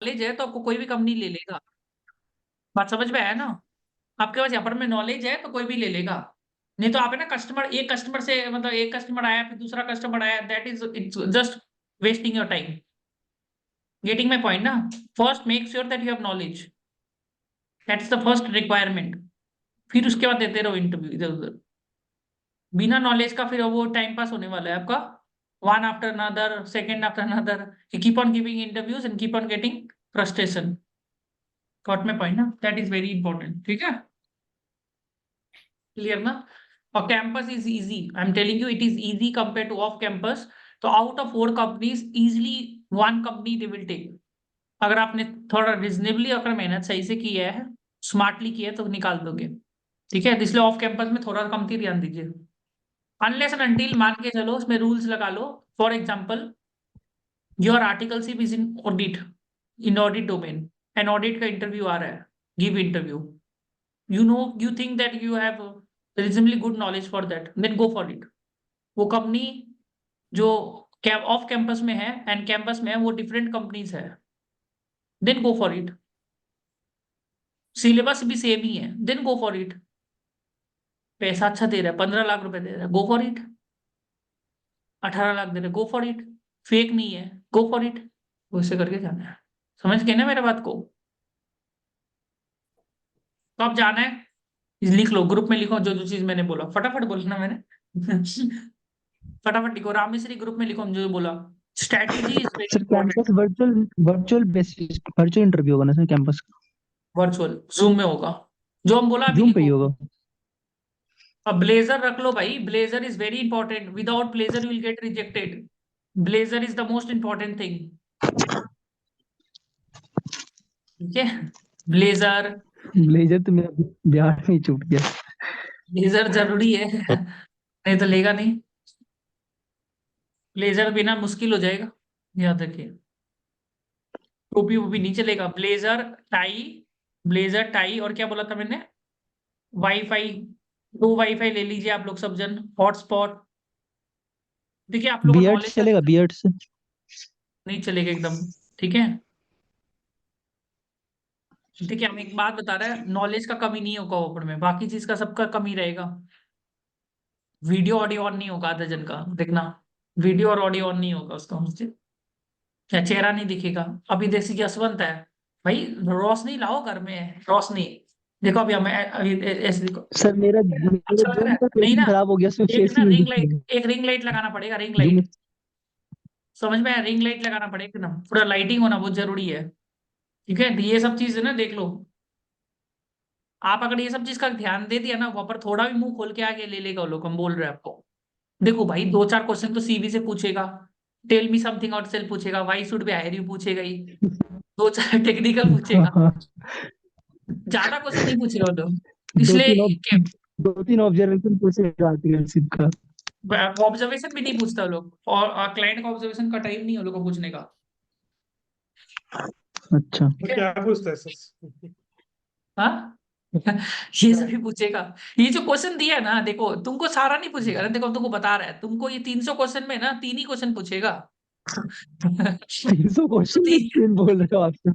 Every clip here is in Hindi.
नॉलेज है तो आपको कोई भी कंपनी ले लेगा। बात समझ में आया ना? आपके पास यहाँ पर में नॉलेज है तो कोई भी ले लेगा। नहीं तो आप है ना कस्टमर, एक कस्टमर से मतलब एक कस्टमर आया फिर दूसरा कस्टमर आया, that is it's just wasting your time. Getting my point ना? First make sure that you have knowledge, that's the first requirement. फिर उसके बाद देते रहो इंटरव्यू इधर उधर। बिना नॉलेज का फिर वो टाइम पास होने वाला है आपका, one after another, second after another, keep on giving interviews and keep on getting frustration. Got my point ना? That is very important. ठीक है, क्लियर ना? और campus is easy, I am telling you, it is easy compare to off campus. तो out of 4 companies easily 1 company they will take. अगर आपने थोड़ा रिजनेबली अगर मेहनत सही से की है, स्मार्टली की है, तो निकाल दोगे। ठीक है, इसलिए ऑफ कैंपस में थोड़ा कम ही ध्यान दीजिए। अनलेस एंड अनटिल मान के चलो उसमें रूल्स लगा लो। For example, your articleship is in audit, in audit domain, and audit का इंटरव्यू आ रहा है, give interview. You know, you think that you have reasonably good knowledge for that, then go for it। वो कंपनी जो ऑफ कैंपस में है एंड कैंपस में है वो डिफरेंट कंपनीज है, then go for it. Syllabus भी सेम ही है, देन गो फॉर इट। पैसा अच्छा दे रहा है, 15 लाख रुपए दे रहा है, गो फॉर इट। 18 लाख दे रहे, गो फॉर इट। फेक नहीं है, गो फॉर इट। वैसे करके जाना है। समझ गए ना मेरे बात को? तो अब जाना है, लिख लो, ग्रुप में लिखो जो जो चीज मैंने बोला, फटाफट बोलना मैंने। फटाफट लिखो, राम मिस्त्री ग्रुप में लिखो हम जो बोला। Strategy is very sir campus important. Virtual virtual basis virtual interview होगा ना सर कैंपस का? वर्चुअल जूम में होगा, जो हम बोला अभी जूम पे ही लिखो। होगा? अब ब्लेजर रख लो भाई, blazer is very important, without blazer you will get rejected. Blazer is the most important thing. ठीक है, ब्लेजर। ब्लेजर तो मेरा बिहार में ही छूट गया। ब्लेजर जरूरी है, नहीं तो लेगा नहीं। ब्लेजर बिना मुश्किल हो जाएगा, याद रखिए। टोपी वोपी नहीं चलेगा, ब्लेजर टाई। ब्लेजर टाई, और क्या बोला था मैंने? वाईफाई। 2 वाईफाई ले लीजिए आप लोग सब जन, हॉटस्पॉट। देखिए आप लोगों को बियर्ड नॉलेज का चलेगा? बियर्ड से? नहीं चलेगा एकदम। ठीक है, देखिए हम एक बात बता रहे हैं, नॉलेज का कमी नहीं होगा ओपन में, बाकी चीज का सबका कमी रहेगा। वीडियो ऑडियो ऑन नहीं होगा आधा जन का, देखना। वीडियो और ऑडियो ऑन नहीं होगा उसका मुझे, क्या चेहरा नहीं दिखेगा। अभी जैसे कि जसवंत है भाई, रोशनी लाओ घर में, रोशनी। देखो अभी हमें अभी ऐसे देखो, सर मेरा मेरा अच्छा लग रहा जूम है का नहीं सेटिंग ना? खराब हो गया, उसमें एक फेस ना ही नहीं रिंग दिख लाइट, रहा। एक रिंग लाइट लगाना पड़ेगा, रिंग जूम। लाइट। समझ में आया? रिंग लाइट लगाना पड़ेगा ना, पूरा लाइटिंग होना बहुत जरूरी है। ठीक है, तो ये सब चीज है ना, देख लो। आप अगर ये सब चीज का ध्यान दे दिया ना, वहां पर थोड़ा भी मुंह खोल के आगे ले लेगा वो लोग, हम बोल रहे हैं आपको। देखो भाई, 2-4 क्वेश्चन तो सीवी से पूछेगा। Tell me something out sell पूछेगा, why should be hire you पूछेगा ही। 2-4 टेक्निकल पूछेगा, ज्यादा क्वेश्चन नहीं पूछेगा वो लोग। दो इसलिए तीन दो तीन ऑब्जर्वेशन पूछेगा आर्टिकल का। ऑब्जर्वेशन भी नहीं पूछता वो लोग, और क्लाइंट का ऑब्जर्वेशन का टाइम नहीं है वो लोग को पूछने का। अच्छा। ठीक है, क्या पूछता है सर? हाँ। ये सभी पूछेगा। ये जो क्वेश्चन दिया है ना, देखो तुमको सारा नहीं पूछेगा ना, देखो तुमको बता रहा है, तुमको ये 300 क्वेश्चन में ना 3 ही क्वेश्चन पूछेगा। 300 तो क्वेश्चन में तीन, तीन बोल रहे हो आप तो?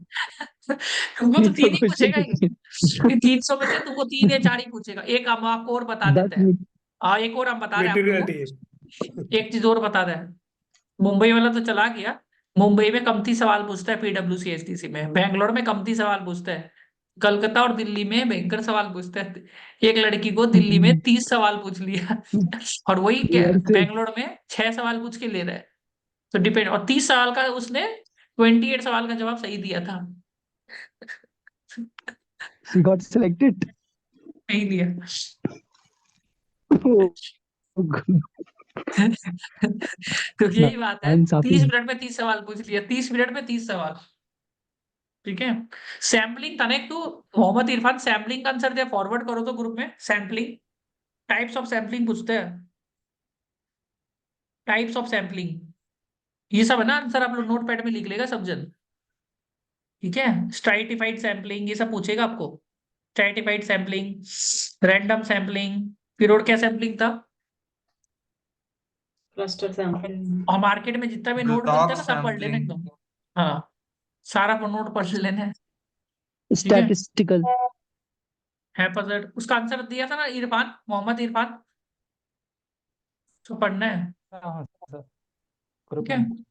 तुमको तो 300 3 ही क्वेश्चन पूछेगा में ये 300 में से तुमको 3 या 4 ही पूछेगा। एक हम आपको और बता दस देते हैं। मिनट हाँ, एक और हम बता रहे हैं आप लोगों मेटीरियलिटी को, एक चीज और बता रहे हैं। मुंबई वाला तो चला गया। मुंबई में कमती सवाल पूछता है, पीडब्ल्यूसी एसटीसी में। बेंगलोर में कमती सवाल पूछता है। कलकत्ता और दिल्ली में भयंकर सवाल पूछता है। एक लड़की को दिल्ली में 30 सवाल पूछ लिया। और वही क्या, ईयर से। बेंगलोर में 6 सवाल पूछ के ले रहा है। तो डिपेंड, और 30 सवाल का उसने 28 सवाल का जवाब सही दिया था। She got selected. नहीं दिया। तो यही बात है, इंसाफी 30 है। मिनट में 30 सवाल पूछ लिया, 30 मिनट में 30 सवाल। ठीक है, sampling connect to Mohammad Irfan, sampling का आंसर दिया, फॉरवर्ड करो तो ग्रुप में। सैम्पलिंग, टाइप्स ऑफ सैम्पलिंग पूछते हैं, टाइप्स ऑफ सैम्पलिंग। ये सब है ना आंसर, आप लोग नोटपैड में लिख लेगा सब जन। ठीक है, स्ट्राइटिफाइड सैम्पलिंग ये सब पूछेगा आपको। स्ट्राइटिफाइड सैम्पलिंग, रैंडम सैम्पलिंग, फिर और क्या सैम्पलिंग था? Cluster sampling. और मार्केट में जितना भी नोट मिलता है ब्लॉक ना, सब पढ़ लेना सैंपलिंग। एकदम। हाँ, सारा नोट पढ़ लेना है, ठीक है। स्टैटिस्टिकल। है पजल, उसका आंसर दिया था ना इरफान, मोहम्मद इरफान, तो पढ़ना है, हाँ हाँ सर, ठीक ग्रुप है। में।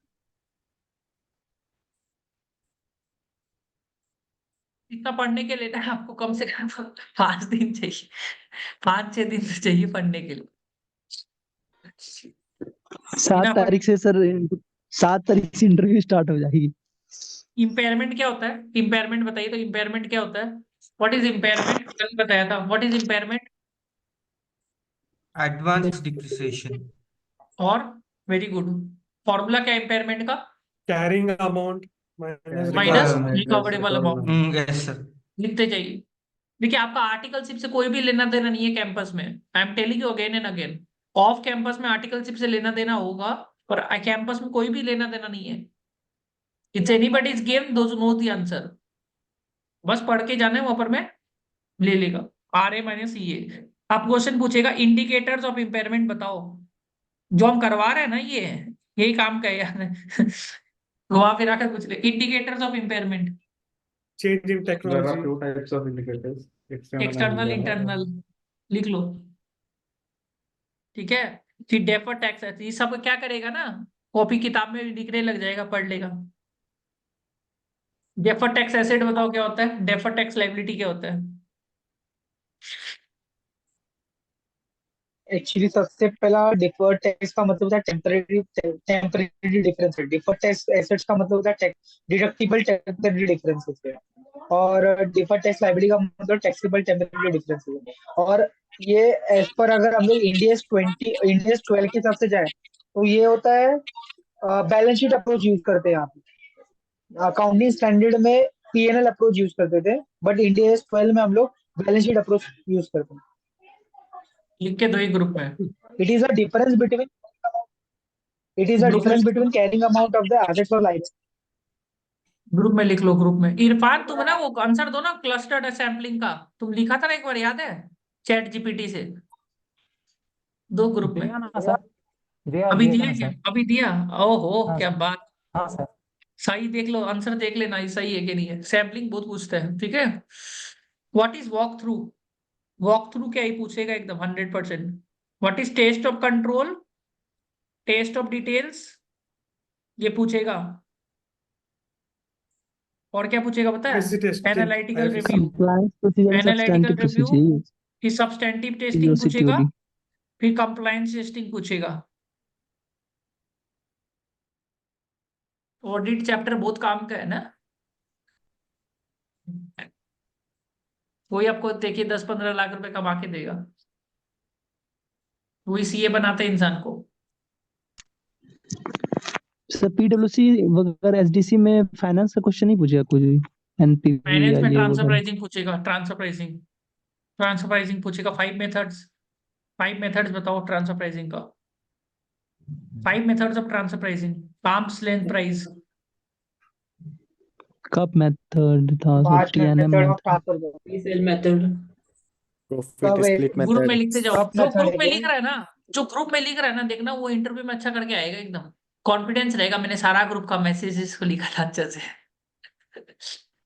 इतना पढ़ने के लिए ना आपको कम से कम 5 दिन चाहिए, 5-6 दिन तो चाहिए पढ़ने के लिए। 7 तारीख से सर, 7 तारीख से इंटरव्यू स्टार्ट हो जाएगी। इम्पेयरमेंट क्या होता है? इम्पेयरमेंट बताइए तो, इम्पेयरमेंट क्या होता है? What is impairment? कल बताया था, what is impairment? Advance depreciation. और वेरी गुड, फॉर्मूला क्या इम्पेयरमेंट का? Carrying amount minus minus recoverable recoverable amount, yes sir. लिखते जाइए। देखिए आपका आर्टिकलशिप से कोई भी लेना देना नहीं है कैंपस में, आई am telling you again and again. Of campus में आर्टिकलशिप से लेना देना होगा, पर कैंपस में कोई भी लेना देना नहीं है। It's anybody's game, those know the answer. बस पढ़ के जाना है, वहां पर मैं ले लेगा। RA-CA। आप क्वेश्चन पूछेगा इंडिकेटर्स ऑफ इम्पेयरमेंट बताओ, जो हम करवा रहे हैं ना, ये यही काम का है यार। घुमा फिरा कर पूछ ले, indicators of impairment, change in There are technology. two types of indicators, external and external internal. Internal, लिख लो, ठीक है। फिर डेफर टैक्स, ये सब क्या करेगा ना, कॉपी किताब में लिखने लग जाएगा, पढ़ लेगा। डेफर टैक्स एसेट बताओ क्या होता है, डेफर टैक्स लायबिलिटी क्या होता है? एक्चुअली सबसे पहला डिफर्ड टैक्स का मतलब होता है टेम्परेरी टेम्परेरी डिफरेंस है। डिफर्ड टैक्स एसेट्स का मतलब होता है डिडक्टिबल टेम्परेरी डिफरेंसेस है। और डिफर्ड टैक्स लायबिलिटी का मतलब टैक्सेबल टेम्परेरी डिफरेंसेस है। और ये एज पर अगर हम लोग इंडियस 12 के हिसाब से जाए तो ये होता है बैलेंस शीट अप्रोच यूज करते हैं यहाँ पे। अकाउंटिंग स्टैंडर्ड में P&L अप्रोच यूज करते थे, बट इंडियस 12 में हम लोग बैलेंस शीट अप्रोच यूज करते हैं। लिख के दो ही ग्रुप में, It is a difference between group में, carrying amount of the assets or liabilities. Group में लिख लो, ग्रुप में। इरफान तुम ना वो आंसर दो ना क्लस्टर्ड सैम्पलिंग का, तुम लिखा था ना एक बार, याद है? चैट जीपीटी से, दो ग्रुप में। दिया ना सर, दिया अभी दिया दिया ना क्या? सर। अभी दिया? ओहो हाँ क्या सर, बात। हाँ सर। सही देख लो, आंसर देख लेना, ये सही है कि नहीं है। सैम्पलिंग बहुत पूछता है, ठीक है। What is walk through? Walk through क्या ही पूछेगा एकदम 100%। What is test of control, test of details, ये पूछेगा। और क्या पूछेगा पता है? IFC testing, analytical IFC। Review, compliance procedure and analytical substantive review, procedure, फिर सब्सटेंटिव टेस्टिंग सीओसी पूछेगा, टीओडी। फिर कंप्लायंस टेस्टिंग पूछेगा। ऑडिट चैप्टर बहुत काम का है ना। कोई आपको देखिए 10-15 लाख रुपए कमा के देगा, वही सीए बनाते हैं इंसान को। सर पीडब्ल्यूसी वगैरह एसडीसी में फाइनेंस का क्वेश्चन नहीं पूछेगा कुछ भी, एनपीवी फाइनेंस या में ये ट्रांसफर वगैरह? प्राइसिंग पूछेगा, ट्रांसफर प्राइसिंग, ट्रांसफर प्राइसिंग पूछेगा। 5 मेथड्स, 5 मेथड्स बताओ ट्रांसफर प्राइसिंग का। 5 methods of transfer pricing, arms length price, CUP method था, sir Vast TNM method of method. transfer. Sale method. Profit split group में method. लिखते जाओ, Cup जो method ग्रुप में लिख again. रहा है ना, जो ग्रुप में लिख रहा है ना, देखना वो इंटरव्यू में अच्छा करके आएगा एकदम। कॉन्फिडेंस रहेगा, मैंने सारा ग्रुप का मैसेजेस को लिखा था अच्छे से।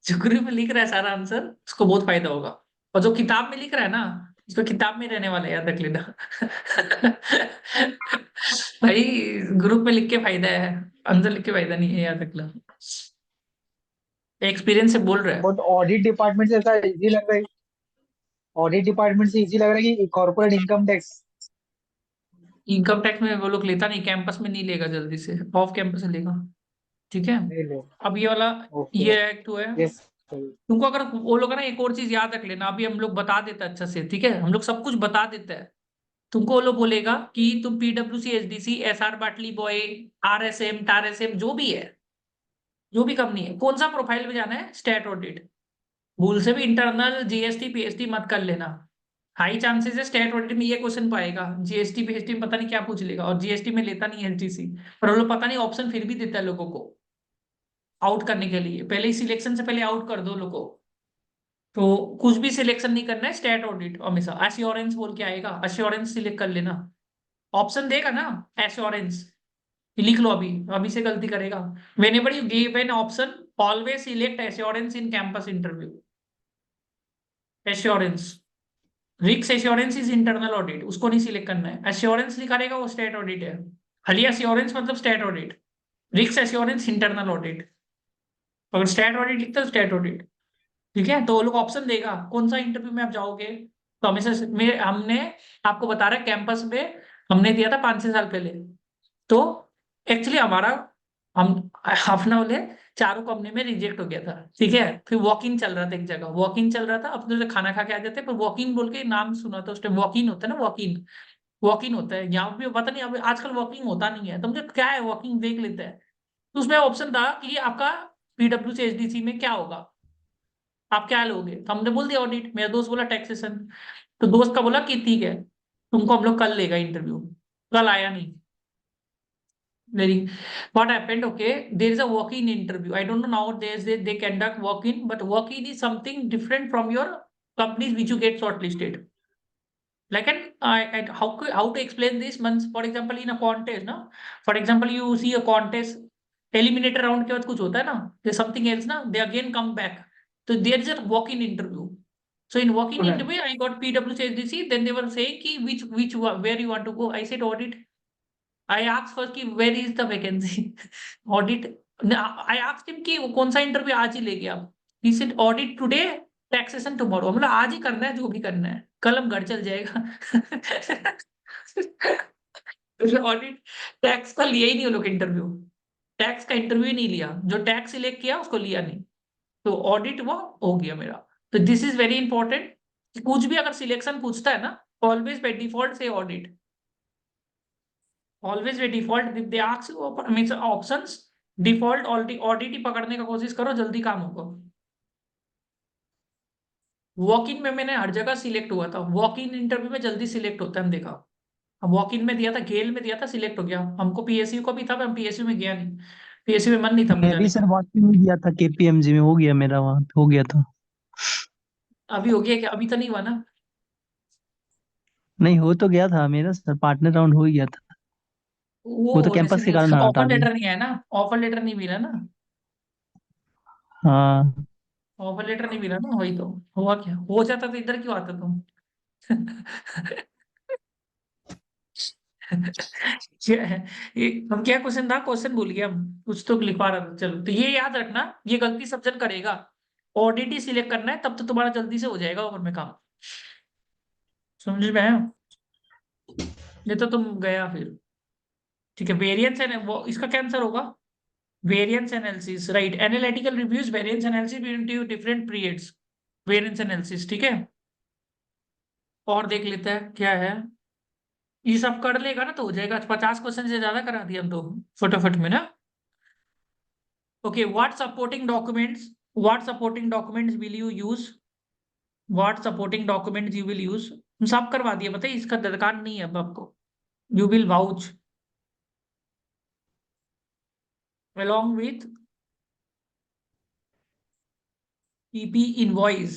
जो ग्रुप में लिख रहा है सारा आंसर, उसको बहुत फायदा होगा। और जो किताब में लिख रहा है ना, उसको किताब में रहने वाला है, याद रख लेना। भाई ग्रुप में लिख के फायदा है, आंसर लिख के फायदा नहीं है, याद रख लो। एक्सपीरियंस से बोल रहा है। But audit department से ऐसा इजी लग रहा है, ऑडिट डिपार्टमेंट से इजी लग रहा है कि corporate income tax. Income tax में वो लोग लेता नहीं, कैंपस में नहीं लेगा, जल्दी से ऑफ कैंपस लेगा, ठीक है। नहीं लो। अब ये वाला, ओके। ये एक्ट हुआ है। यस। तुमको अगर वो लोग ना, एक और चीज याद रख लेना, अभी हम लोग बता देते हैं अच्छा से, ठीक है, हम लोग सब कुछ बता देते हैं। तुमको वो लोग बोलेगा कि तुम पीडब्ल्यूसी, एसडीसी, एसआर बाटली बॉय, आरएसएम, टारएसएम, जो भी है, जो भी कंपनी है, कौन सा प्रोफाइल में जाना है, स्टेट ऑडिट। भूल से भी इंटरनल जीएसटी पीएसटी मत कर लेना। हाई चांसेस है स्टेट ऑडिट में ये क्वेश्चन पाएगा, जीएसटी पीएसटी में पता नहीं क्या पूछ लेगा, और जीएसटी में लेता नहीं एसडीसी। पर वो लोग पता नहीं ऑप्शन फिर भी देता है लोगों को आउट करने के लिए, पहले ही सिलेक्शन से पहले आउट कर दो लोगों को। तो कुछ भी सिलेक्शन नहीं करना है, स्टेट ऑडिट हमेशा एश्योरेंस बोल के आएगा, एश्योरेंस सिलेक्ट कर लेना। ऑप्शन देगा ना एश्योरेंस, लिख लो, अभी अभी से गलती करेगा। When ever you give an option always select assurance in campus interview. Assurance, रिक्स एश्योरेंस इज इंटरनल ऑडिट, उसको नहीं सिलेक्ट करना है। एश्योरेंस लिखा रहेगा वो स्टेट ऑडिट है, खाली एश्योरेंस मतलब स्टेट ऑडिट, रिक्स एश्योरेंस इंटरनल ऑडिट। अगर स्टेट ऑडिट लिखते हो स्टेट ऑडिट, ठीक है। तो वो लोग ऑप्शन देगा कौन सा इंटरव्यू में आप जाओगे। तो हमेशा हमने आपको बता रहा है कैंपस में हमने दिया था 5-6 साल पहले। तो एक्चुअली हमारा हम अपना बोले चारों कंपनी में रिजेक्ट हो गया था, ठीक है। फिर वॉक इन चल रहा था, एक जगह वॉक इन चल रहा था, अपने से खाना खा के आ जाते, पर वॉक इन बोल के नाम सुना था उस टाइम। वॉक इन होता है ना, वॉक इन होता है यहाँ पे, पता नहीं अब आजकल वॉकिंग होता नहीं है, तो मुझे क्या है वॉकिंग देख लेते हैं। तो उसमें ऑप्शन था कि आपका पीडब्ल्यू से एचडीसी में क्या होगा, आप क्या लोगे। तो हमने बोल दिया ऑडिट, मेरा दोस्त बोला टैक्सेशन। तो दोस्त का बोला कि ठीक है तुमको हम लोग कल लेगा इंटरव्यू, कल आया नहीं। Very. What happened? Okay, there is a walk-in interview. I don't know nowadays they conduct walk-in, but walk-in is something different from your companies which you get shortlisted. Like how to explain this? Months, for example, in a contest, no? For example, you see a contest, eliminator round के बाद कुछ होता है ना? There's something else ना? They again come back. So there is a walk-in interview. So in walk-in Okay. interview, I got PwC. Then they were saying कि which where you want to go. I said audit. I asked first कि where is the vacancy audit. I asked him कि कौन सा इंटरव्यू आज ही लेके आप। He said audit today, taxation tomorrow. मतलब आज ही करना है जो भी करना है, कल हम घर चल जाएगा। ऑडिट टैक्स का लिया ही नहीं वो लोग इंटरव्यू, टैक्स का इंटरव्यू ही नहीं लिया, जो टैक्स सिलेक्ट किया उसको लिया नहीं। तो ऑडिट वो हो गया मेरा। तो दिस इज वेरी इंपॉर्टेंट, कुछ भी अगर सिलेक्शन पूछता है ना, ऑलवेज बाय डिफॉल्ट से audit, always by default they ask you means options, default audit ही पकड़ने का कोशिश करो, जल्दी काम होगा। वॉक इन में मैंने हर जगह सिलेक्ट हुआ था, वॉक इन इंटरव्यू में जल्दी सिलेक्ट होता है, हम देखा। हम वॉक इन में दिया था, गेल में दिया था, सिलेक्ट हो गया। हमको पीएसयू को भी था, हम पीएसयू में गया नहीं, पीएसयू में मन नहीं था मैं जाने भी का। सर वॉकिंग में दिया था केपीएमजी में, हो गया मेरा, वहाँ हो गया था। अभी हो गया क्या? अभी तो नहीं हुआ ना? नहीं, हो तो गया था मेरा सर, पार्टनर राउंड हो ही गया था। वो वो तो होने से कैंपस के नहीं, कारण उसका हटा ऑफर दिया। लेटर नहीं आया ना, ऑफर लेटर नहीं मिला ना, हाँ। ऑफर लेटर नहीं मिला ना, वही तो हुआ। क्या हो जाता तो इधर क्यों आता तुम? क्या है ये? हम क्या क्वेश्चन था, क्वेश्चन भूल गया हम, कुछ तो लिखवा रहा था। चलो, तो ये याद रखना, ये गलती सब जन करेगा। ऑडिट ही सिलेक्ट करना है, तब तो तुम्हारा जल्दी से हो जाएगा ऊपर में काम। समझ में आया? ये तो तुम गया फिर, ठीक है। वेरिएंस है वो, इसका क्या आंसर होगा? Variance analysis, right. Analytical reviews, variance analysis between different periods, variance analysis, ठीक है। और देख लेते हैं क्या है, ये सब कर लेगा ना तो हो जाएगा। 50 क्वेश्चन से ज्यादा करा दिया हम तो फटाफट में ना। Okay, what supporting documents will you use, what supporting documents you will use, सब करवा दिया, बताइए इसका दरकार नहीं है अब आपको। You will vouch along with PP invoice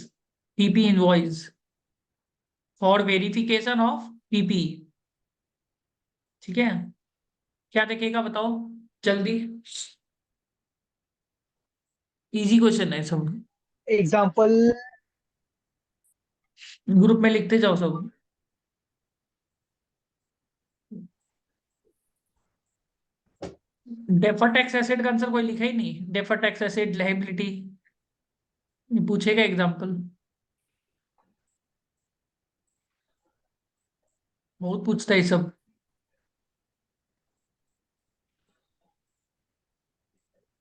for verification of PP, ठीक है। क्या देखेगा बताओ जल्दी, इजी क्वेश्चन है सब, एग्जाम्पल ग्रुप में लिखते जाओ सब। डेफर टैक्स एसेट का आंसर कोई लिखा ही नहीं, डेफर टैक्स एसेट लायबिलिटी पूछेगा एग्जाम्पल, बहुत पूछता है ये सब।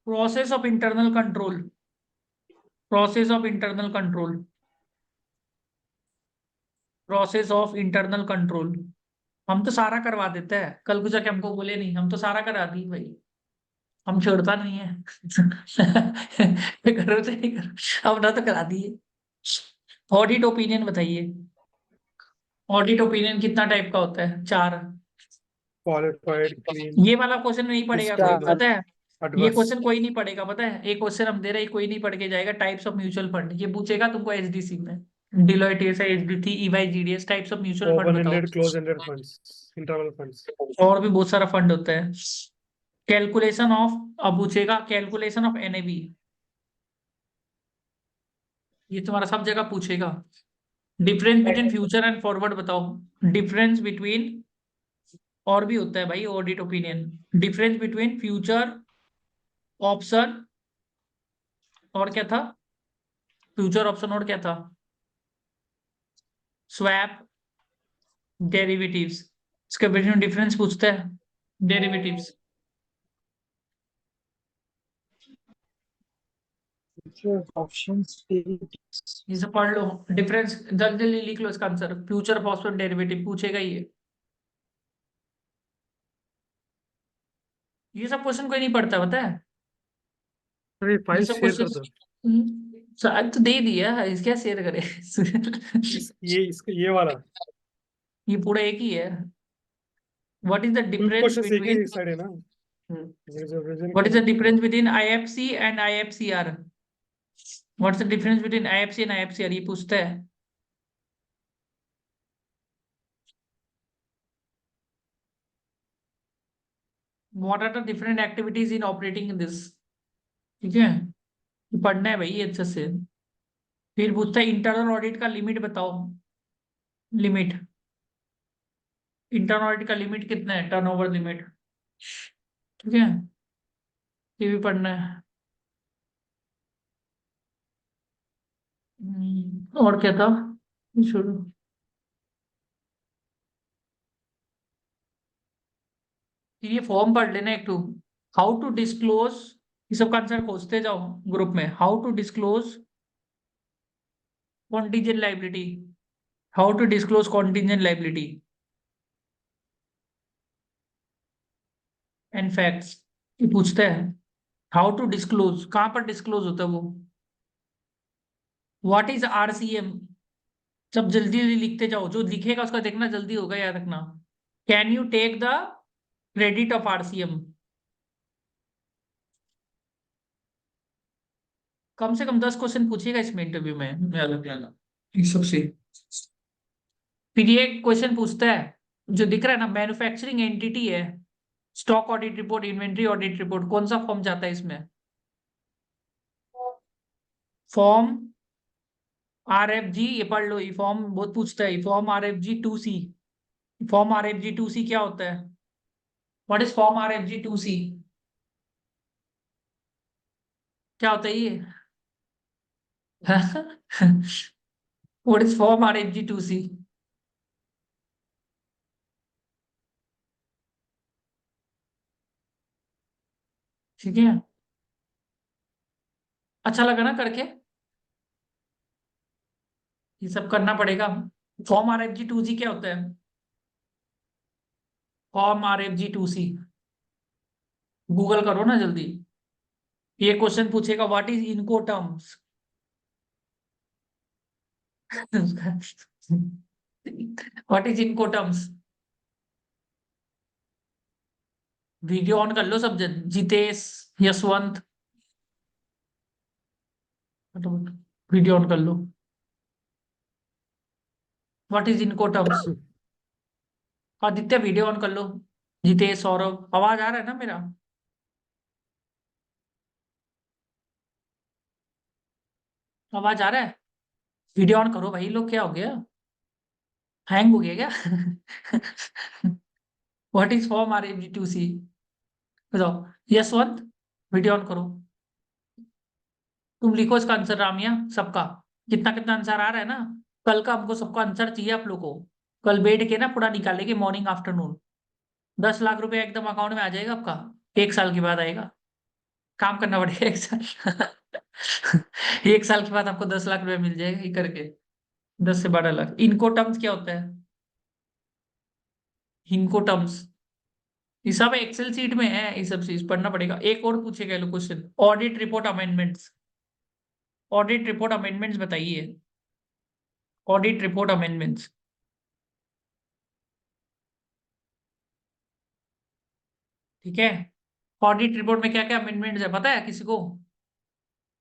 Process of internal control, process of internal control, process of internal control, हम तो सारा करवा देते हैं, कल कुछ जाके हमको बोले नहीं, हम तो सारा करा दी भाई, हम छोड़ता नहीं है। करो तो नहीं करो, अपना तो करा दिए। ऑडिट ओपिनियन बताइए, ऑडिट ओपिनियन कितना टाइप का होता है? 4। क्वालिफाइड, क्लीन, ये वाला क्वेश्चन नहीं पढ़ेगा कोई भी, चार पता है। ये एडवर्स। क्वेश्चन कोई नहीं पढ़ेगा, पता है। एक क्वेश्चन हम दे रहे हैं, कोई नहीं पढ़ के जाएगा। टाइप्स ऑफ म्यूचुअल फंड, ये पूछेगा तुमको एचडीसी में, डिलॉयट ऐसा, HDC, EY, GDS, types of mutual fund open बताओ। Ended, close ended funds, interval funds. और भी बहुत सारा फंड होता है। कैलकुलेशन ऑफ, अब पूछेगा कैलकुलेशन ऑफ एनएवी, ये तुम्हारा सब जगह पूछेगा। Difference between future and forward बताओ। डिफरेंस बिटवीन, और भी होता है भाई audit opinion. Difference between future option और क्या था? फ्यूचर ऑप्शन और क्या था? Swap, derivatives. इसके बीच में डिफरेंस पूछता है, डेरिवेटिव्स। ऑप्शंस। ये सब पढ़ लो। डिफरेंस जल्दी जल्दी लिख लो इसका आंसर। फ्यूचर फॉस्फेट डेरिवेटिव पूछेगा ये सब क्वेश्चन कोई नहीं पढ़ता, पता है। अरे ये फाइल सब शेयर कर दो। क्वेश्चन शायद तो दे दिया है, इस क्या शेयर करे। ये वाला ये पूरा एक ही है। What is the full difference question एक बिटवीन, ही साइड है ना। रिवीजन व्हाट का is the difference between IFC and IFCR? What's the difference between IFC and IFCR, ये पूछता है। What are the different activities in operating in this? ठीक है, ये पढ़ना है भाई ये अच्छे से। फिर पूछता है इंटरनल ऑडिट का लिमिट बताओ। लिमिट, इंटरनल ऑडिट का लिमिट कितना है? Turnover limit. ठीक है, ये भी पढ़ना है। और क्या था? छोड़ो। फिर ये फॉर्म पढ़ लेना एक टू। हाउ टू डिस्क्लोज, ये सब का आंसर खोजते जाओ ग्रुप में। How to disclose contingent liability. How to disclose contingent liability and facts, ये पूछता है। हाउ टू डिस्क्लोज, कहां पर डिस्क्लोज होता है वो? What is RCM? सब जल्दी जल्दी लिखते जाओ, जो लिखेगा उसका देखना जल्दी होगा, याद रखना। Can you take the credit of RCM? कम से कम 10 क्वेश्चन पूछेगा इसमें इंटरव्यू में, याद रख लेना इस सबसे। फिर ये क्वेश्चन पूछता है, जो दिख रहा है ना, मैन्युफैक्चरिंग एंटिटी है, stock audit report, inventory audit report, कौन सा फॉर्म जाता है इसमें? फॉर्म आरएफजी, ये पढ़ लो, ये फॉर्म बहुत पूछता है। Form RFG 2C। Form RFG 2C क्या होता है? What is form RFG 2C? क्या होता है ये? What is form RFG 2C? ठीक है, अच्छा लगा ना करके? ये सब करना पड़ेगा। फॉर्म आरएफजी 2G क्या होता है? फॉर्म आरएफजी 2C गूगल करो ना जल्दी। ये क्वेश्चन पूछेगा व्हाट इज इनको टर्म्स। व्हाट इज इनको टर्म्स? वीडियो ऑन कर लो सब जन, जितेश, यशवंत, वीडियो ऑन कर लो। व्हाट इज इनको टर्म्स? आदित्य वीडियो ऑन कर लो। जितेश, सौरभ, आवाज आ रहा है ना मेरा? आवाज आ रहा है? वीडियो ऑन करो भाई लोग, क्या हो गया? हैंग हो गया क्या? What is form R F G two C बताओ। यशवंत, वीडियो ऑन करो। तुम लिखो इसका आंसर रामिया, सबका कितना कितना आंसर आ रहा है ना। कल का हमको सबका आंसर चाहिए आप लोग को। कल बैठ के ना पूरा निकालेंगे मॉर्निंग आफ्टरनून। 10 लाख रुपए एकदम अकाउंट में आ जाएगा आपका। 1 साल के बाद आएगा। काम करना पड़ेगा 1 साल। 1 साल के बाद आपको 10 लाख रुपए मिल जाएगा ये करके। 10 से 12 लाख। इनको टर्म्स क्या होता है? इनको टर्म्स, ये सब एक्सेल सीट में है, ये सब चीज पढ़ना पड़ेगा। एक और पूछेगा लो question, audit report amendments. Audit report amendments बताइए। ऑडिट रिपोर्ट अमेंडमेंट्स, ठीक है। ऑडिट रिपोर्ट में क्या क्या अमेंडमेंट्स है पता है किसी को?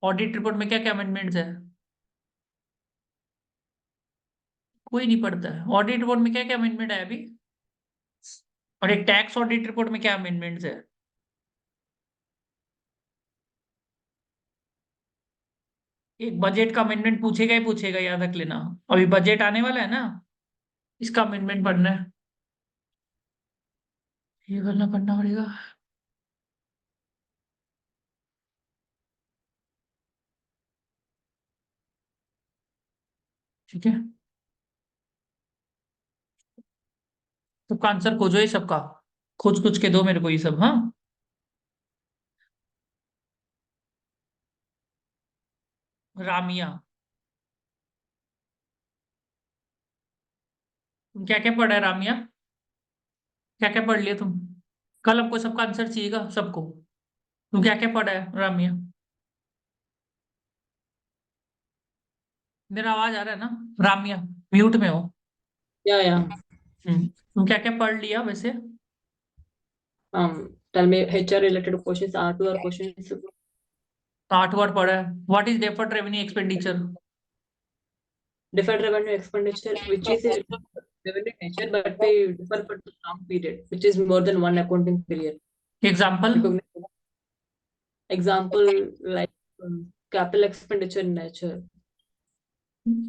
ऑडिट रिपोर्ट में क्या क्या अमेंडमेंट्स है? कोई नहीं पढ़ता है। ऑडिट रिपोर्ट में क्या क्या अमेंडमेंट है अभी? और एक टैक्स ऑडिट रिपोर्ट में क्या अमेंडमेंट्स है? एक बजट का अमेंडमेंट पूछेगा ही पूछेगा, याद रख लेना। अभी बजट आने वाला है ना, इसका अमेंडमेंट पढ़ना है, ये करना पढ़ना पड़ेगा। ठीक है, सबका आंसर खोजो, ये सबका खोज खोज के दो मेरे को ये सब। हाँ, रामिया, तुम क्या क्या पढ़ा है रामिया? क्या क्या पढ़ लिया तुम? कल हमको सबका आंसर चाहिएगा सबको। तुम क्या क्या पढ़ा है रामिया? मेरा आवाज आ रहा है ना रामिया? म्यूट में हो। Yeah. तुम क्या क्या पढ़ लिया वैसे? Tell me HR related questions, R2R questions. 8 बार पढ़ा है। What is deferred revenue expenditure? Deferred revenue expenditure, which is a revenue nature, but they differ for the long period, which is more than one accounting period. Example? Recognize- Example like capital expenditure in nature.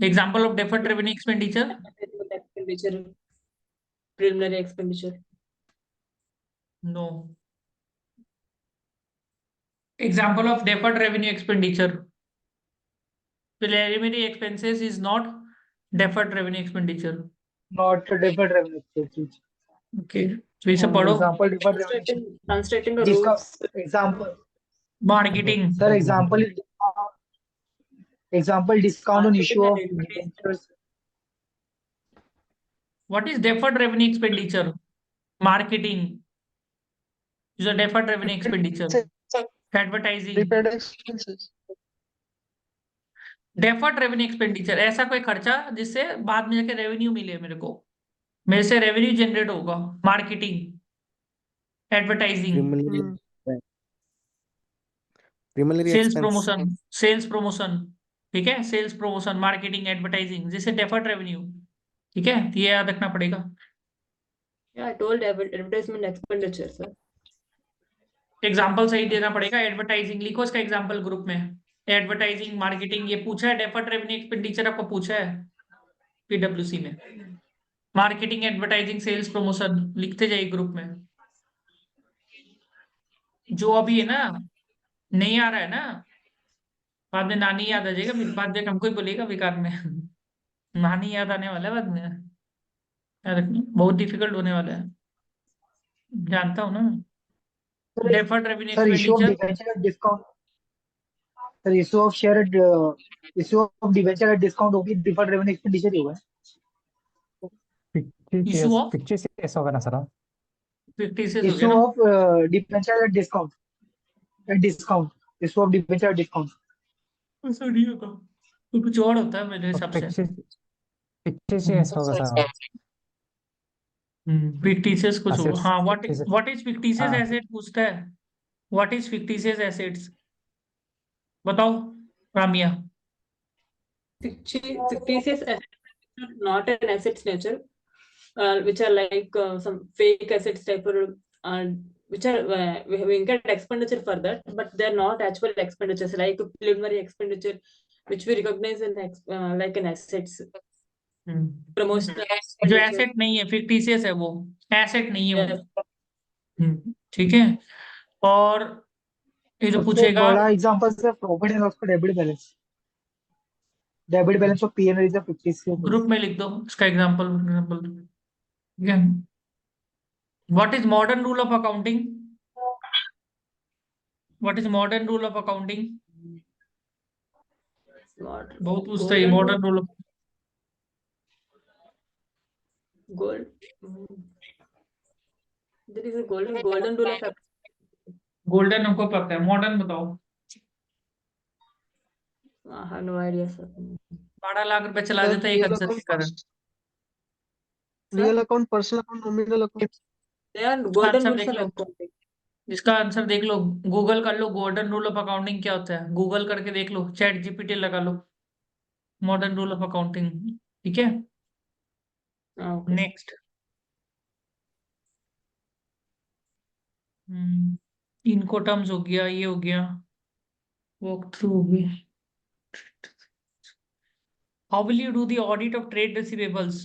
Example of deferred revenue expenditure? Expenditure, preliminary expenditure. No. Example of deferred revenue expenditure? preliminary expenses is not deferred revenue expenditure. Not deferred revenue expenses. Okay, तो ये सब पढ़ो। Example deferred revenue. Translating the जिसका rules. example, marketing? sir, example discount on issue of Marketing and debentures. What is deferred revenue expenditure? Marketing is a deferred revenue expenditure. Advertising, Prepaid expenses. Deferred revenue expenditure ऐसा कोई खर्चा जिससे बाद में जाके रेवेन्यू मिले मेरे को, मेरे से रेवेन्यू जनरेट होगा। Marketing, advertising, Hmm. Primarily sales expense. Promotion, sales promotion, ठीक है, सेल्स प्रमोशन, मार्केटिंग, एडवर्टाइजिंग, जिससे डेफर्ड रेवेन्यू। ठीक है, ये याद रखना पड़ेगा। Yeah, I told advertisement expenditure, sir. Example सही देना पड़ेगा। एडवर्टाइजिंग लिखो इसका एग्जाम्पल ग्रुप में। एडवर्टाइजिंग, मार्केटिंग, ये पूछा है। डेफर्ड रेवेन्यू एक्सपेंडिचर आपको पूछा है पीडब्ल्यूसी में। मार्केटिंग, एडवर्टाइजिंग, सेल्स प्रमोशन लिखते जाइए ग्रुप में। जो अभी है ना नहीं आ रहा है ना, बाद में नानी याद आ जाएगा, फिर बाद में हमको ही बोलेगा बेकार में। नानी याद आने वाला है बाद में, याद रखना बहुत डिफिकल्ट होने वाला है, जानता हूँ ना। Deferred revenue Sir, issue of expenditure, debenture at discount. Sir, issue of debenture at discount होगी deferred revenue expenditure ही होगा। इशू ऑफ fictitious होगा ना सर? फिक्टिशियस हो गया Issue ना। of debenture at discount. At discount. Issue of debenture at discount. ऐसा नहीं होगा, तो कुछ और होता है मेरे तो हिसाब से। fictitious होगा सर। फिक्टिशियस कुछ होगा। Assets, हाँ, fictitious. व्हाट इज फिक्टिशियस हाँ। एसेट पूछता है। व्हाट इज फिक्टिशियस एसेट्स बताओ Ramiya. Fictitious assets are not an assets nature, which are like some fake assets type or which are we get expenditure for that, but they are not actual expenditures like preliminary expenditure, which we recognize in like an assets. Promotional जो expenditure. एसेट नहीं है, फिक्टिशियस है वो, एसेट नहीं है Yes. वो। ठीक है, और ये जो सबसे पूछेगा बड़ा example sir profit and loss का debit balance. Debit balance of P&L is a fictitious। Group में लिख दो इसका एग्जांपल। ठीक है, what is modern rule of accounting? What is modern rule of accounting? Not बहुत पूछता है golden modern rule of. gold. There is a golden rule of golden हमको पता है, मॉडर्न बताओ। I have no idea, sir. 12 lakh रुपए चला Sir, देता है एक real आंसर के account, कारण। real account, personal account, nominal account. They are golden answer rules देख of लो, accounting. इसका आंसर देख लो, गूगल कर लो गोल्डन रूल ऑफ अकाउंटिंग क्या होता है, गूगल करके देख लो, चैट जीपीटी लगा लो, मॉडर्न रूल ऑफ अकाउंटिंग। ठीक है, Okay. नेक्स्ट। इनको टर्म्स हो गया, ये हो गया, वॉक थ्रू हो गया। How will you do the audit of trade receivables?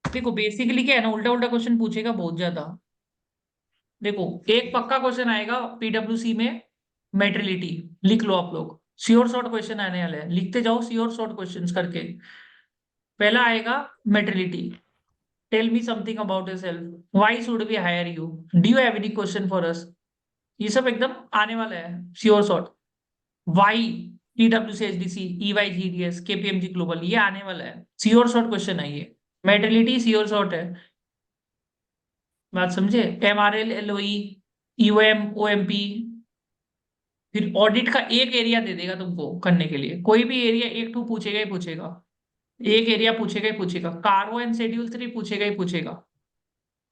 देखो बेसिकली क्या है ना, उल्टा उल्टा क्वेश्चन पूछेगा बहुत ज्यादा। देखो एक पक्का क्वेश्चन आएगा पीडब्ल्यूसी में, मेटरलिटी, लिख लो आप लोग, श्योर शॉर्ट क्वेश्चन आने वाला है, लिखते जाओ श्योर शॉर्ट क्वेश्चंस करके। पहला आएगा materiality, tell me something about yourself, why should we hire you, do you have any question for us, ये सब एकदम आने वाला है श्योर शॉर्ट। वाई, पीडब्ल्यूसी, HDC, EY, GDS, KPMG global, ये आने वाला है, श्योर शॉर्ट क्वेश्चन है ये। मेटरलिटी श्योर शॉर्ट है, बात समझे? MRL, LOE, UM, OMP. फिर ऑडिट का एक एरिया दे देगा तुमको करने के लिए, कोई भी एरिया एक टू पूछेगा ही पूछेगा, एक एरिया पूछेगा ही पूछेगा। कार्गो एंड शेड्यूल 3 पूछेगा ही पूछेगा,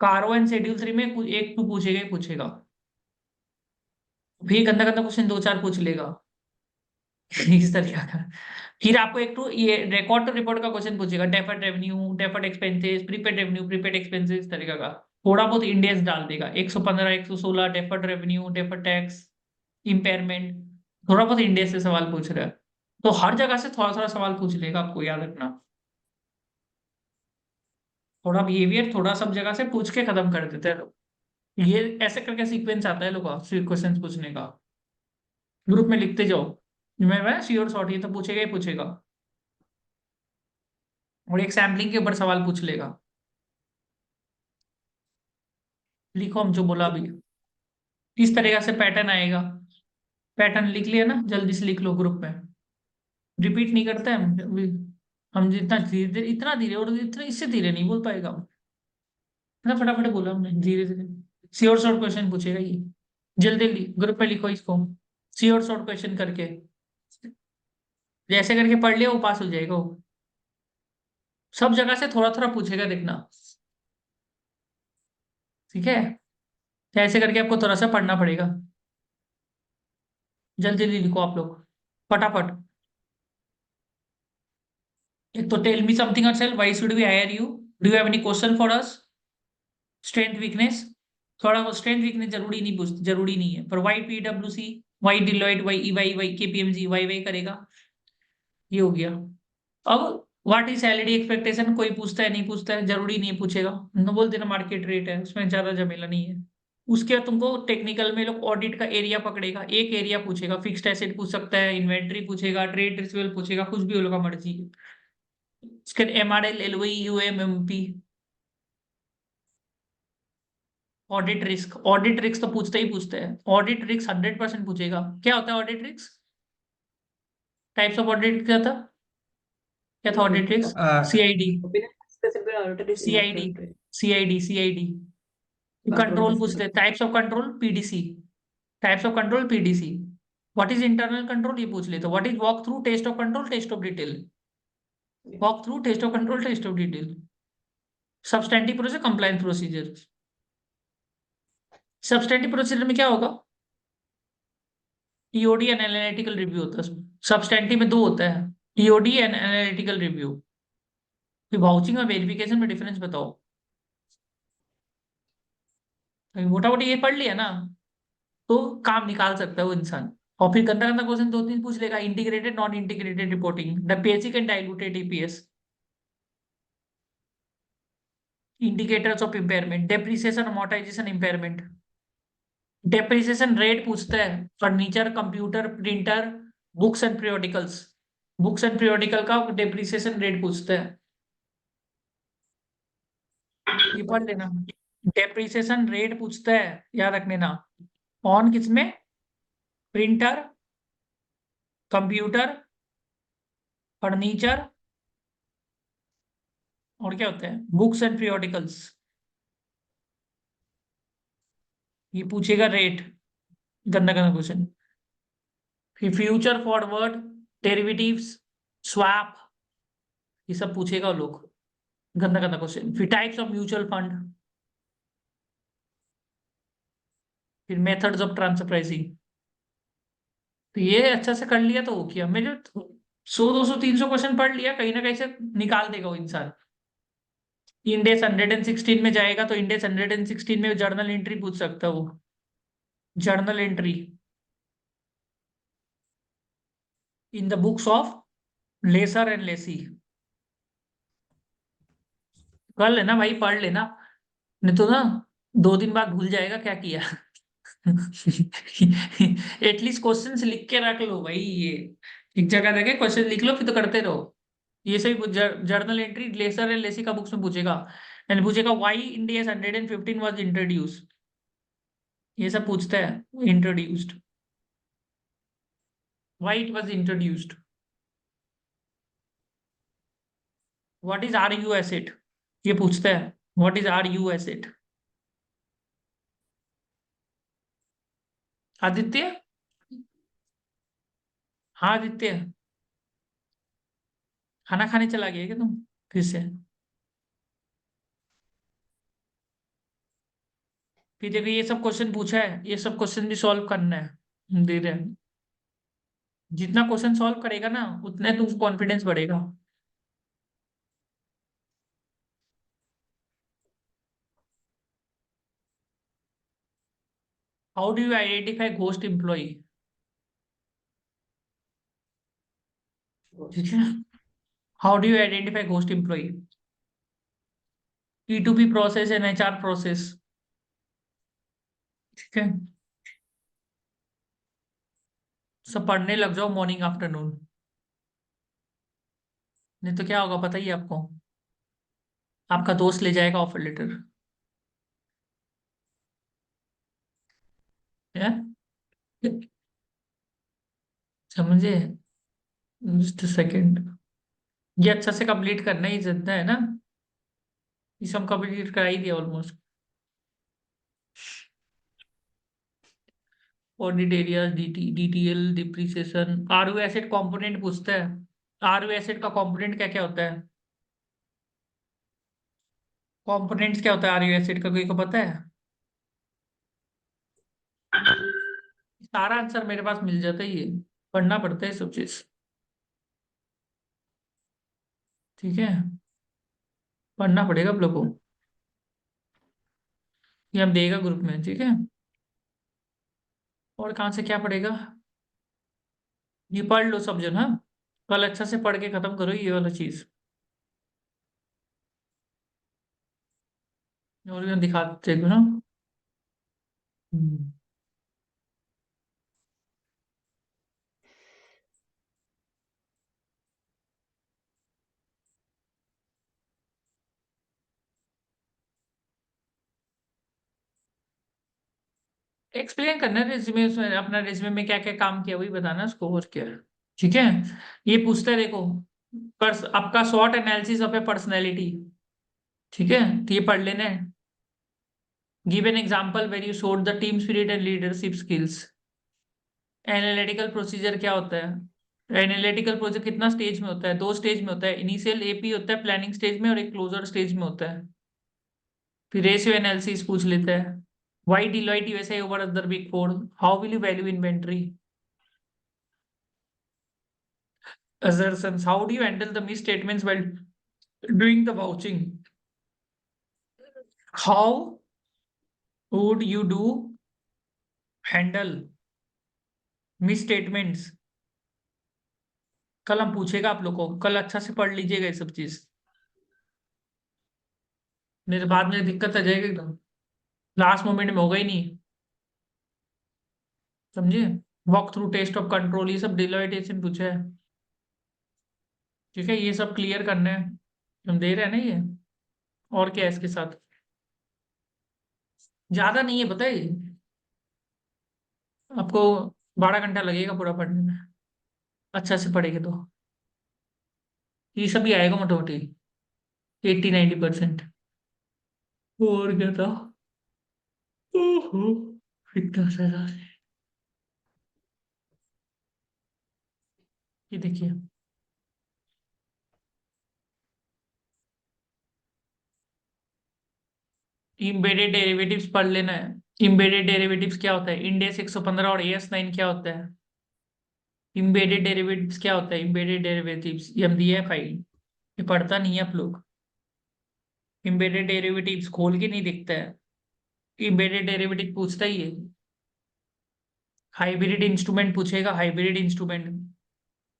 कार्गो एंड शेड्यूल 3 में एक टू पूछेगा ही पूछेगा। फिर गंदा गंदा क्वेश्चन दो चार पूछ लेगा इस तरीका का। फिर आपको एक टू ये रिकॉर्ड टू रिपोर्ट का क्वेश्चन पूछेगा, deferred revenue, deferred expenses, prepaid revenue, prepaid expenses, इस तरीका का। थोड़ा बहुत इंडेक्स डाल देगा, 115, 116, deferred revenue, deferred tax, impairment, थोड़ा बहुत इंडेक्स से सवाल पूछ रहा है। तो हर जगह से थोड़ा थोड़ा सवाल पूछ लेगा, आपको याद रखना। थोड़ा बिहेवियर थोड़ा सब जगह से पूछ के खत्म कर देते हैं लोग। ये ऐसे करके सीक्वेंस आता है लोग क्वेश्चन पूछने का। ग्रुप में लिखते जाओ, मैं श्योर शॉर्ट, ये तो पूछेगा ही पूछेगा, और एक सैम्पलिंग के ऊपर सवाल पूछ लेगा। लिखो हम जो बोला अभी, किस तरीका से पैटर्न आएगा। पैटर्न लिख लिया ना, जल्दी से लिख लो ग्रुप में, रिपीट नहीं करते हम जितना धीरे इतना धीरे, और इतना इससे धीरे नहीं बोल पाएगा हम, इतना फटाफट बोला हमने, धीरे धीरे। श्योर शॉर्ट क्वेश्चन पूछेगा ये, जल्दी जल्दी ग्रुप में लिखो इसको, श्योर शॉर्ट क्वेश्चन करके, जैसे करके पढ़ लिया वो पास हो जाएगा वो। सब जगह से थोड़ा थोड़ा पूछेगा, देखना, ठीक है? ऐसे करके आपको थोड़ा सा पढ़ना पड़ेगा। जल्दी जल्दी लिखो आप लोग, फटाफट। एक तो tell me something yourself, why should we hire you, do you have any question for us, strength weakness, थोड़ा बहुत स्ट्रेंथ वीकनेस जरूरी नहीं जरूरी नहीं है, पर वाई पीडब्ल्यूसी, why Deloitte, why EY, why KPMG, why why करेगा, ये हो गया। अब व्हाट इज सैलरी एक्सपेक्टेशन, कोई पूछता है नहीं पूछता है, जरूरी नहीं पूछेगा, न बोल देना मार्केट रेट है, उसमें ज्यादा झमेला नहीं है। उसके बाद तुमको टेक्निकल में लोग ऑडिट का एरिया पकड़ेगा, एक एरिया पूछेगा, फिक्स्ड एसेट पूछ सकता है, इन्वेंट्री पूछेगा, ट्रेड रिसीवेबल पूछेगा, कुछ भी वो लोग का मर्जी है। उसके MRL, LOE, UM, MP, audit risk तो पूछते ही पूछते हैं, ऑडिट रिस्क 100% पूछेगा। क्या होता है audit risk? Types of audit क्या था, क्या था audit risk? CID, CID, CID, CID. Control पूछते हैं, types of control, PDC, types of control, PDC. What is internal control, ये पूछ लेते, what is walk through, test of control, test of detail, walk through, test of control, test of detail. Substantive procedure, compliance procedure. Substantive procedure में क्या होगा? ईओडी एंड एनालिटिकल रिव्यू होता है। सब्सटेंटिव में दो होता है, ईओडी एंड एनालिटिकल रिव्यू। फिर वाउचिंग और वेरिफिकेशन में डिफरेंस बताओ। मोटा मोटी ये पढ़ लिया ना तो काम निकाल सकता है वो इंसान। और फिर गंदा गंदा क्वेश्चन दो तीन पूछ लेगा, integrated, non integrated reporting, the basic and diluted EPS, indicators of impairment, depreciation, amortisation, impairment. Depreciation rate पूछता है, furniture, computer, printer, books and periodicals, books and periodical का डेप्रिसिएशन रेट पूछता है, ये पढ़ लेना। डेप्रिसिएशन रेट पूछता है, याद रखने ना, ऑन किसमें? प्रिंटर, कंप्यूटर, फर्नीचर, और क्या होता है? Books and periodicals। ये पूछेगा रेट, गंदा गंदा क्वेश्चन। फिर फ्यूचर फॉरवर्ड, डेरिवेटिव्स, स्वैप, ये सब पूछेगा वो लोग, गंदा गंदा क्वेश्चन। फिर टाइप्स ऑफ म्यूचुअल फंड, फिर मेथड्स ऑफ ट्रांसफर प्राइसिंग। तो ये अच्छा से कर लिया तो हो गया। मैंने 100, 200, 300 क्वेश्चन पढ़ लिया, कहीं ना कहीं से निकाल देगा वो इंसान। इंडेक्स 116 में जाएगा तो इंडेक्स 116 में जर्नल एंट्री पूछ सकता है वो, journal entry in the books of lessor and lessee. कर लेना भाई, पढ़ लेना, नहीं तो ना 2 दिन बाद भूल जाएगा क्या किया। एटलीस्ट क्वेश्चंस लिख के रख लो भाई, ये एक जगह देखे क्वेश्चन लिख लो फिर तो करते रहो। ये सही journal entry lessor and lessee का बुक्स में पूछेगा, एंड पूछेगा व्हाई इंडिया 115 वाज इंट्रोड्यूस, ये सब पूछता है। Introduced, why it was introduced, what is R U asset, ये पूछता है what is R U asset. Aditya, हाँ आदित्य, खाना खाने चला गया क्या तुम फिर से? फिर देखो ये सब क्वेश्चन पूछा है, ये सब क्वेश्चन भी सॉल्व करना है, हम दे रहे हैं। जितना क्वेश्चन सॉल्व करेगा ना उतने तुम कॉन्फिडेंस बढ़ेगा। How do you identify ghost employee? ठीक है, how do you identify ghost employee? P2P process and HR process. ठीक है, सब पढ़ने लग जाओ मॉर्निंग आफ्टरनून, नहीं तो क्या होगा पता ही है आपको, आपका दोस्त ले जाएगा ऑफर लेटर। है, समझे? जस्ट सेकेंड, ये अच्छा से कंप्लीट करना ही जितना है ना, ये सब कंप्लीट करा ही दिया almost. Audit areas, DTL, depreciation, RO asset component पूछता है। आरओ एसेट का कंपोनेंट क्या क्या होता है? कंपोनेंट्स क्या होता है आरओ एसेट का, कोई को पता है? सारा आंसर मेरे पास मिल जाता ही है, पढ़ना पड़ता है सब चीज। ठीक है, पढ़ना पड़ेगा आप लोग को, ये हम देगा ग्रुप में। ठीक है, और कहाँ से क्या पढ़ेगा, ये पढ़ लो सब जन, हाँ कल अच्छा से पढ़ के खत्म करो ये वाला चीज, और भी दिखाते हैं ना। एक्सप्लेन करना रेज्यूमे में, अपना रेज्यूमे में क्या क्या काम किया वही बताना उसको, और क्या है। ठीक है, ये पूछता है देखो, आपका short analysis of a personality. ठीक है, तो ये पढ़ लेना है। Give an example where you showed the team spirit and leadership skills. Analytical procedure क्या होता है? एनालिटिकल प्रोसीजर कितना स्टेज में होता है? 2 स्टेज में होता है, इनिशियल AP होता है प्लानिंग स्टेज में, और एक क्लोजर स्टेज में होता है। फिर रेशियो एनालिसिस पूछ लेता है, why Deloitte USA over other big four, how will you value inventory, assertions, how do you handle the misstatements while doing the vouching, how would you do handle misstatements। कल हम पूछेगा आप लोग को, कल अच्छा से पढ़ लीजिएगा ये सब चीज, नहीं तो बाद में दिक्कत आ जाएगी एकदम, लास्ट मोमेंट में होगा ही नहीं। समझे? Walk through test of control, ये सब डिलॉयटेशन पूछा है। ठीक है, ये सब क्लियर करना है, हम दे रहे हैं ना ये, और क्या है इसके साथ, ज्यादा नहीं है पता है, आपको 12 घंटा लगेगा पूरा पढ़ने में, अच्छा से पढ़ेंगे तो ये सब भी आएगा मोटामोटी 80-90%। और क्या था, ओहो इतना सारा, ये देखिए, इम्बेडेड डेरिवेटिव्स पढ़ लेना है। इम्बेडेड डेरिवेटिव्स क्या होता है, इंडेक्स 115 और AS9 क्या होता है? इम्बेडेड डेरिवेटिव्स क्या होता है? इम्बेडेड डेरिवेटिव्स ये हम दिया है फाइल, ये पढ़ता नहीं है आप लोग। इम्बेडेड डेरिवेटिव्स खोल के नहीं दिखता है, इम्बेडेड डेरिवेटिव पूछता ही है। हाइब्रिड इंस्ट्रूमेंट पूछेगा, हाइब्रिड इंस्ट्रूमेंट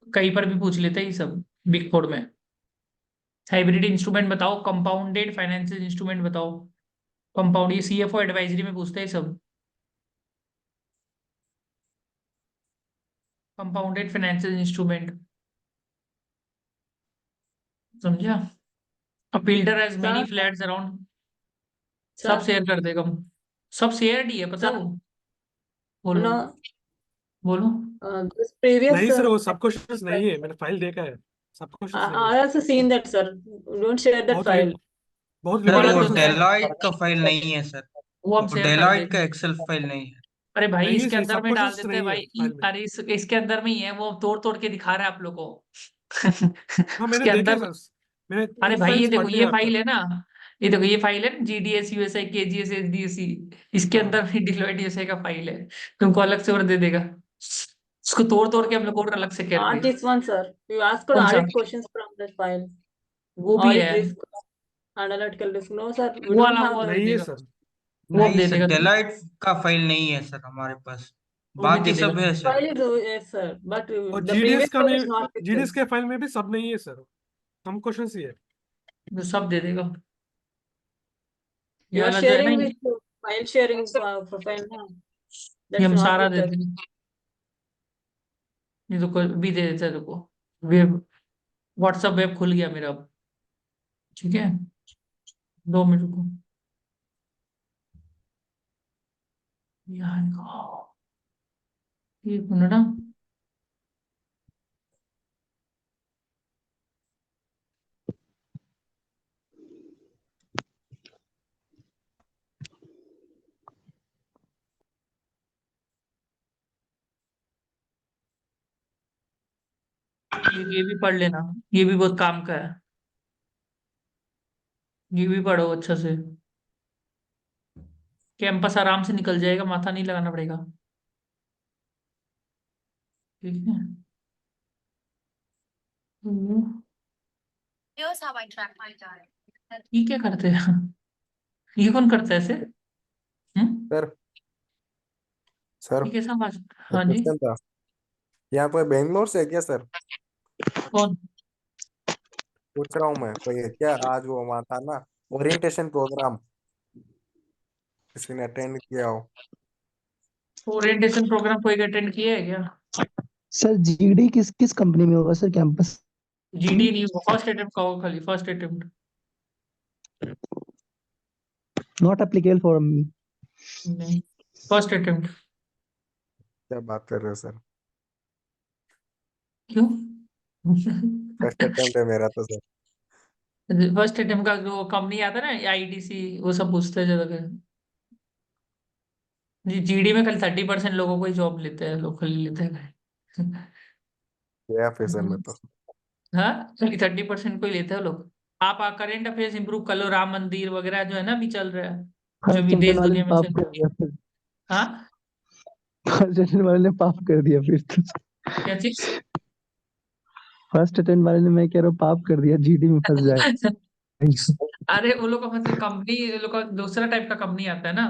कहीं पर भी पूछ लेता है ये सब। बिग फोर में। हाइब्रिड इंस्ट्रूमेंट बताओ, कंपाउंडेड फाइनेंशियल इंस्ट्रूमेंट बताओ। कंपाउंड, ये सीएफओ एडवाइजरी में पूछते हैं सब। कंपाउंडेड फाइनेंशियल इंस्ट्रूमेंट, समझा? A builder has many Sir, flats around, सब sir, शेयर कर देगा। सब शेयर ही है, पता sir, हो? बोलो no, बोलो। this previous नहीं सर, वो सब क्वेश्चंस नहीं है, मैंने फाइल देखा है, सब क्वेश्चंस नहीं I है। also seen that, sir. Don't share that बहुत file. बहुत सर बोला वो तो लिमिटेड सर, डेलॉइट का फाइल नहीं है सर, वो हम वो शेयर कर डेलॉइट देंगे। का एक्सेल फाइल नहीं है। अरे भाई नहीं इसके है, अंदर सब में डाल क्वेश्चंस देते हैं नहीं है भाई। फाइल में। अरे इसके अंदर में ही है, वो तोड़ तोड़ के दिखा रहा है आप लोग को। हाँ मैंने इसके देखे अंदर में, सर, मैंने अरे 3 भाई ये फाइल्स देखो, पढ़ ये लिया फाइल था। है ना, ये देखो ये फाइल है ना, जीडीएस यूएसआई केजीएस एचडीएससी, इसके हाँ अंदर में डिलॉयट यूएसआई का फाइल है। तुमको अलग से और दे देगा, उसको तोड़ तोड़ के हम लोग और अलग से Not करके। this one, sir. You asked for कौन सा? audit questions from that file. वो भी Audit है, risk, analytical risk. No, sir. We वो don't वाला, have वो that. दे नहीं है देगा, सर। वो अब नहीं दे सर, देगा तुमको, डेलॉइट का फाइल नहीं है सर हमारे पास, वो भी दे बाकी देगा सब है sir. File is yes, sir. But और the जीडीएस previous का file में, is not with GDS us. के फाइल में भी सब नहीं है सर, कम क्वेश्चंस ही है। तो सब दे देगा। ये You are वाला जो है ना, sharing with file sharing profile now. ये That's हम not सारा with दे us. देंगे। ये तो कोई भी दे देता है, देखो वेब, व्हाट्सएप वेब खुल गया मेरा अब। ठीक है, 2 मिनट को यहाँ, 1 मिनट ना। ये भी पढ़ लेना, ये भी बहुत काम का है, ये भी पढ़ो अच्छा से। कैंपस आराम से निकल जाएगा, माथा नहीं लगाना पड़ेगा। ठीक है। हम्म, ये क्या करते हैं? ये कौन करता है ऐसे? सर सर ये कैसा बात? एक हाँ जी, क्वेश्चन था, यहाँ कोई बेंगलोर से है क्या सर? कौन? पूछ रहा हूँ मैं, कोई है क्या? आज वो वहाँ था ना, ओरिएंटेशन प्रोग्राम, किसी ने अटेंड किया हो? ओरिएंटेशन प्रोग्राम कोई अटेंड किया है क्या? सर जीडी किस किस कंपनी में होगा सर, कैंपस? जीडी नहीं, फर्स्ट अटेम्प्ट का होगा, खाली first attempt. Not applicable for me. नहीं, फर्स्ट अटेम्प्ट। क्या बात कर रहे हो सर? क्यों? फर्स्ट अटेम्प्ट है मेरा तो सर। फर्स्ट अटेम्प्ट का जो कंपनी आता है ना, आईटीसी, वो सब पूछते हैं ज्यादा कर। जी, जीडी में खाली 30% लोगों को ही जॉब लेते हैं, लोग खाली लेते हैं। गया फिर सर मैं तो। हाँ, खाली 30% को ही लेते हैं लोग। आप करंट अफेयर्स इंप्रूव कर लो, राम मंदिर वगैरह जो है ना अभी चल रहा है, जो फर्स्ट विदेश अटेम्प्ट वाले ने दुनिया में पाप चल। कर दिया फिर। हाँ, फर्स्ट अटेम्प्ट वाले ने पाप कर दिया फिर तो। क्या चीज? फर्स्ट अटेम्प्ट वाले ने, मैं कह रहा हूँ, पाप कर दिया, जीडी में फंस जाए। अरे वो लोग का मतलब कंपनी, लोग का दूसरा टाइप का कंपनी आता है ना,